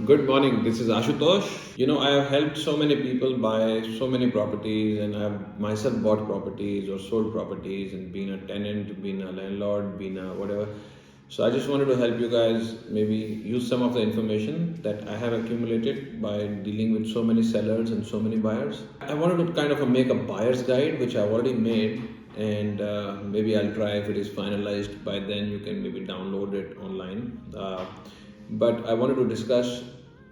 Good morning. This is Ashutosh. I have helped so many people buy so many properties, and I have myself bought properties or sold properties and been a tenant, been a landlord, been a whatever. So I just wanted to help you guys maybe use some of the information that I have accumulated by dealing with so many sellers and so many buyers. I wanted to kind of make a buyer's guide, which I've already made, and maybe I'll try if it is finalized by then. You can maybe download it online. But I wanted to discuss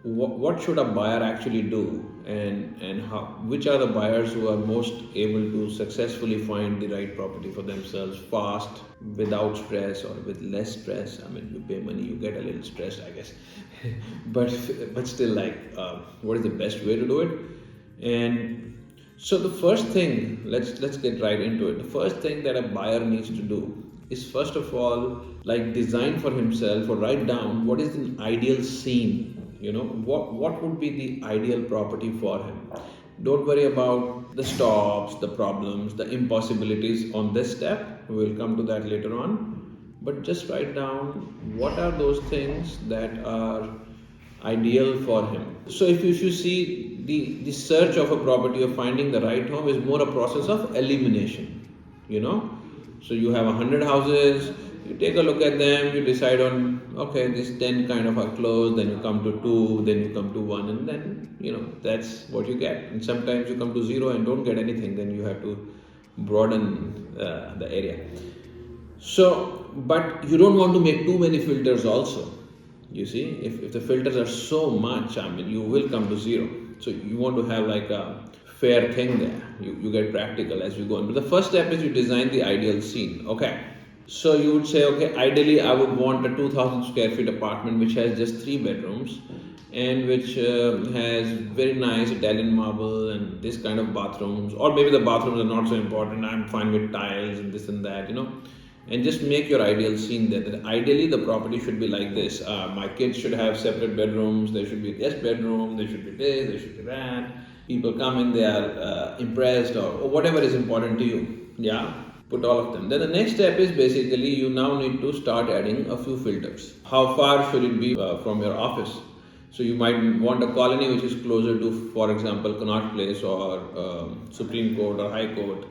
what should a buyer actually do, and how, which are the buyers who are most able to successfully find the right property for themselves fast, without stress or with less stress. I mean, you pay money, you get a little stressed, I guess. but still, what is the best way to do it? And so the first thing, let's get right into it. The first thing that a buyer needs to do is, first of all, design for himself or write down what is the ideal scene. What would be the ideal property for him. Don't worry about the stops, the problems, the impossibilities on this step. We'll come to that later on. But just write down what are those things that are ideal for him. So if you see, the search of a property or finding the right home is more a process of elimination. So you have 100 houses, you take a look at them, you decide on, okay, these 10 kind of are closed, then you come to 2, then you come to 1, and then, that's what you get. And sometimes you come to 0 and don't get anything, then you have to broaden the area. So, but you don't want to make too many filters also. You see, if the filters are so much, you will come to 0. So you want to have a fair thing there. You get practical as you go on. But the first step is you design the ideal scene. Okay. So you would say, okay, ideally I would want a 2000 square feet apartment which has just 3 bedrooms and which has very nice Italian marble and this kind of bathrooms, or maybe the bathrooms are not so important. I'm fine with tiles and this and that, and just make your ideal scene there. That ideally the property should be like this. My kids should have separate bedrooms. There should be guest bedroom. There should be this. There should be that. People come in, they are impressed, or whatever is important to you. Yeah. Put all of them. Then the next step is basically you now need to start adding a few filters. How far should it be from your office? So you might want a colony which is closer to, for example, Connaught Place or Supreme Court or High Court,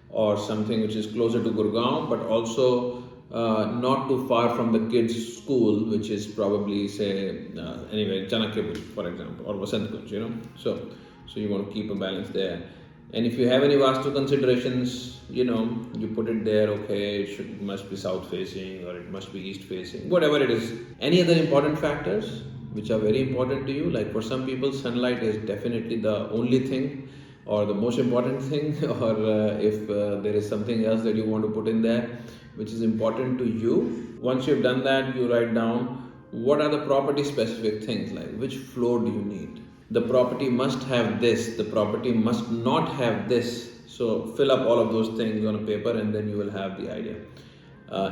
or something which is closer to Gurgaon, but also not too far from the kids' school, which is probably, say, Chanakya, for example, or Vasant Kunj, So you want to keep a balance there. And if you have any vastu considerations, you put it there, okay, it must be south facing or it must be east facing, whatever it is. Any other important factors which are very important to you? Like for some people, sunlight is definitely the only thing or the most important thing, or if there is something else that you want to put in there which is important to you. Once you've done that, you write down what are the property specific things, like which floor do you need. The property must have this, the property must not have this. So fill up all of those things on a paper and then you will have the idea.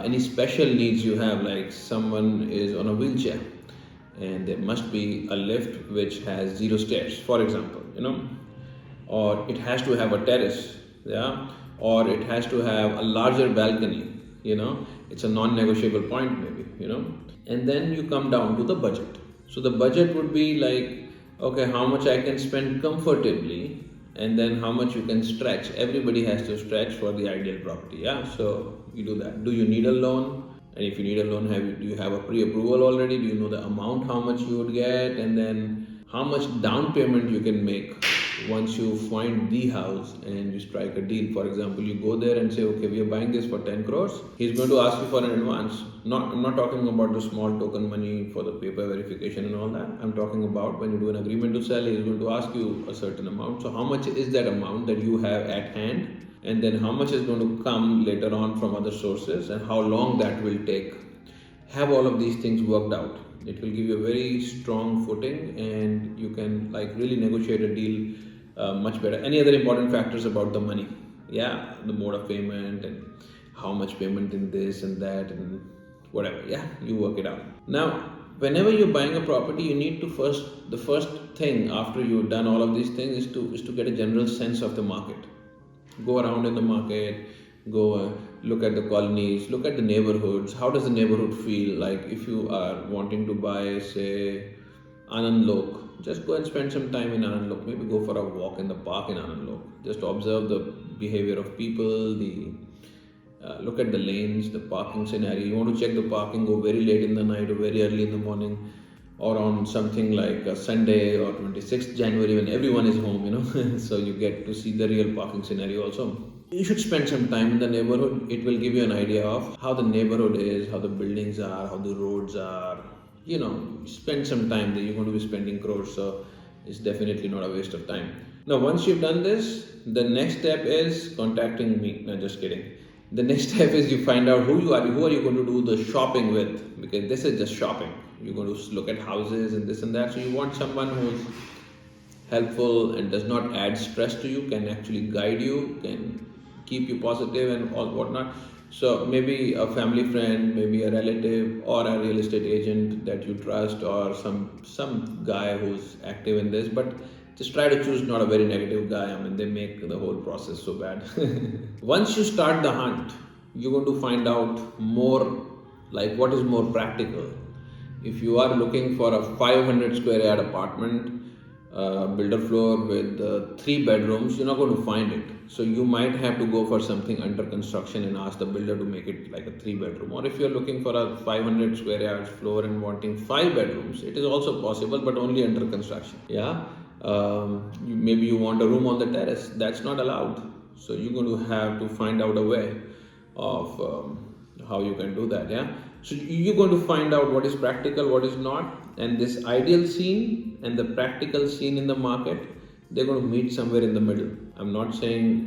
Any special needs you have, like someone is on a wheelchair and there must be a lift which has 0 stairs, for example, or it has to have a terrace, yeah, or it has to have a larger balcony, it's a non-negotiable point maybe, and then you come down to the budget. So the budget would be like, okay, how much I can spend comfortably, and then how much you can stretch. Everybody has to stretch for the ideal property, yeah? So you do that. Do you need a loan? And if you need a loan, do you have a pre-approval already? Do you know the amount, how much you would get? And then how much down payment you can make once you find the house and you strike a deal. For example, you go there and say, okay, we are buying this for 10 crores. He's going to ask you for an advance. I'm not talking about the small token money for the paper verification and all that. I'm talking about when you do an agreement to sell, he's going to ask you a certain amount. So how much is that amount that you have at hand? And then how much is going to come later on from other sources, and how long that will take. Have all of these things worked out. It will give you a very strong footing and you can really negotiate a deal much better. Any other important factors about the money? Yeah, the mode of payment and how much payment in this and that and whatever. Yeah, you work it out. Now, whenever you're buying a property, you need to the first thing after you've done all of these things is to get a general sense of the market. Go around in the market, go look at the colonies, look at the neighborhoods. How does the neighborhood feel? Like if you are wanting to buy, say, Anand Lok. Just go and spend some time in Anand Lok. Maybe go for a walk in the park in Anand Lok. Just observe the behavior of people, look at the lanes, the parking scenario. You want to check the parking, go very late in the night or very early in the morning, or on something like a Sunday or 26th January when everyone is home, so you get to see the real parking scenario also. You should spend some time in the neighborhood. It will give you an idea of how the neighborhood is, how the buildings are, how the roads are. Spend some time there. You're going to be spending crores, so it's definitely not a waste of time. Now, once you've done this, the next step is contacting me. No, just kidding. The next step is you find out who are you going to do the shopping with, because this is just shopping. You're going to look at houses and this and that. So you want someone who's helpful and does not add stress to you, can actually guide you, can keep you positive and all whatnot. So maybe a family friend, maybe a relative or a real estate agent that you trust, or some guy who's active in this. But just try to choose not a very negative guy. They make the whole process so bad. Once you start the hunt, you're going to find out more like what is more practical. If you are looking for a 500 square yard apartment, builder floor with 3 bedrooms, you're not going to find it. So you might have to go for something under construction and ask the builder to make it like a 3 bedroom. Or if you're looking for a 500 square yards floor and wanting 5 bedrooms, it is also possible, but only under construction. Yeah. Maybe you want a room on the terrace. That's not allowed. So you're going to have to find out a way of how you can do that. Yeah. So you're going to find out what is practical, what is not, and this ideal scene and the practical scene in the market, they're going to meet somewhere in the middle. I'm not saying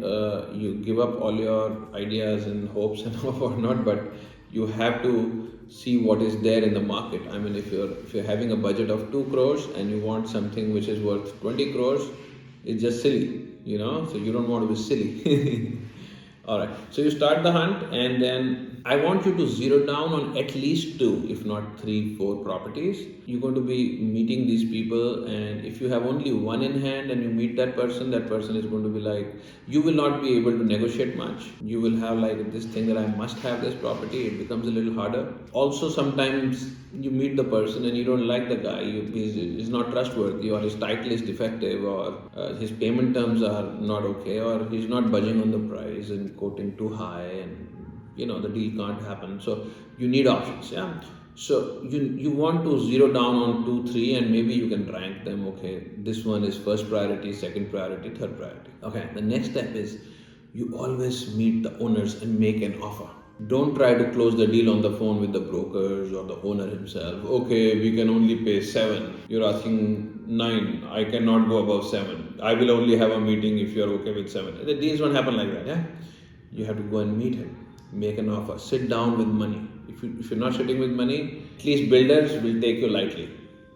you give up all your ideas and hopes and whatnot, but you have to see what is there in the market. If you're having a budget of 2 crores and you want something which is worth 20 crores, it's just silly, so you don't want to be silly. Alright, so you start the hunt, and then I want you to zero down on at least 2, if not 3, 4 properties. You're going to be meeting these people, and if you have only one in hand and you meet that person is going to be like, you will not be able to negotiate much. You will have like this thing that I must have this property. It becomes a little harder. Also, sometimes you meet the person and you don't like the guy. He's not trustworthy, or his title is defective, or his payment terms are not okay, or he's not budging on the price and quoting too high, and the deal can't happen. So you need options. Yeah. So you want to zero down on 2, 3, and maybe you can rank them. Okay, this one is first priority, second priority, third priority. Okay, the next step is you always meet the owners and make an offer. Don't try to close the deal on the phone with the brokers or the owner himself. Okay, we can only pay 7. You're asking 9. I cannot go above 7. I will only have a meeting if you're okay with 7. The deals won't happen like that. Yeah, you have to go and meet him, make an offer, sit down with money. If you're not sitting with money, at least builders will take you lightly.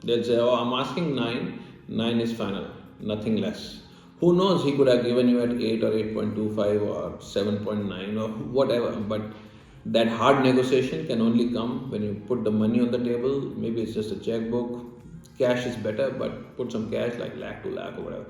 They'll say, oh, I'm asking 9. 9 is final, nothing less. Who knows, he could have given you at 8 or 8.25 or 7.9 or whatever. But that hard negotiation can only come when you put the money on the table. Maybe it's just a checkbook. Cash is better, but put some cash like lakh, 2 lakh or whatever,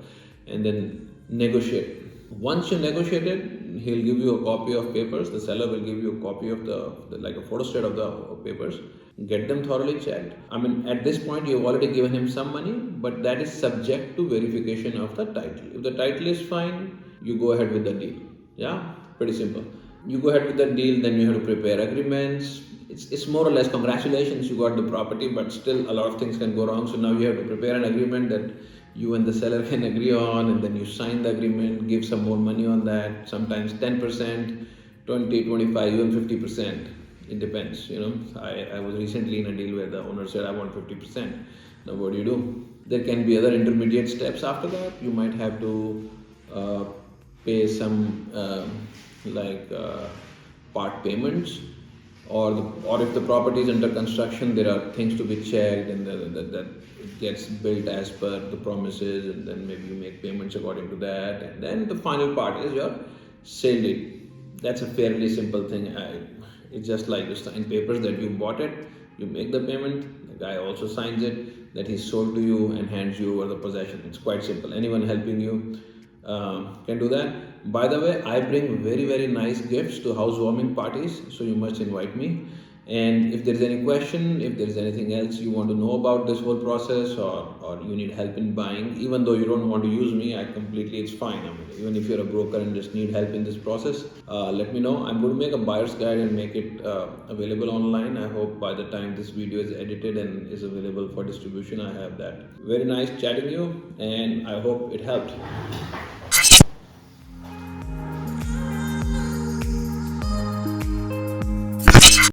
and then negotiate. Once you negotiate it, he'll give you a copy of papers. The seller will give you a copy of like a photostat of the papers. Get them thoroughly checked. At this point, you've already given him some money, but that is subject to verification of the title. If the title is fine, you go ahead with the deal. Yeah, pretty simple. You go ahead with the deal, then you have to prepare agreements. It's more or less congratulations, you got the property, but still a lot of things can go wrong. So now you have to prepare an agreement that you and the seller can agree on, and then you sign the agreement, give some more money on that, sometimes 10%, 20, 25, even 50%. It depends, I was recently in a deal where the owner said, I want 50%. Now what do? There can be other intermediate steps after that. You might have to pay some part payments, or if the property is under construction, there are things to be checked, and that it gets built as per the promises, and then maybe you make payments according to that. And then the final part is your sale deed. That's a fairly simple thing. It's just like you sign papers that you bought it, you make the payment, the guy also signs it, that he's sold to you and hands you over the possession. It's quite simple. Anyone helping you can do that. By the way, I bring very, very nice gifts to housewarming parties, so you must invite me. And if there's any question, if there's anything else you want to know about this whole process, or you need help in buying, even though you don't want to use me, it's fine. I mean, even if you're a broker and just need help in this process, let me know. I'm going to make a buyer's guide and make it available online. I hope by the time this video is edited and is available for distribution, I have that. Very nice chatting you, and I hope it helped.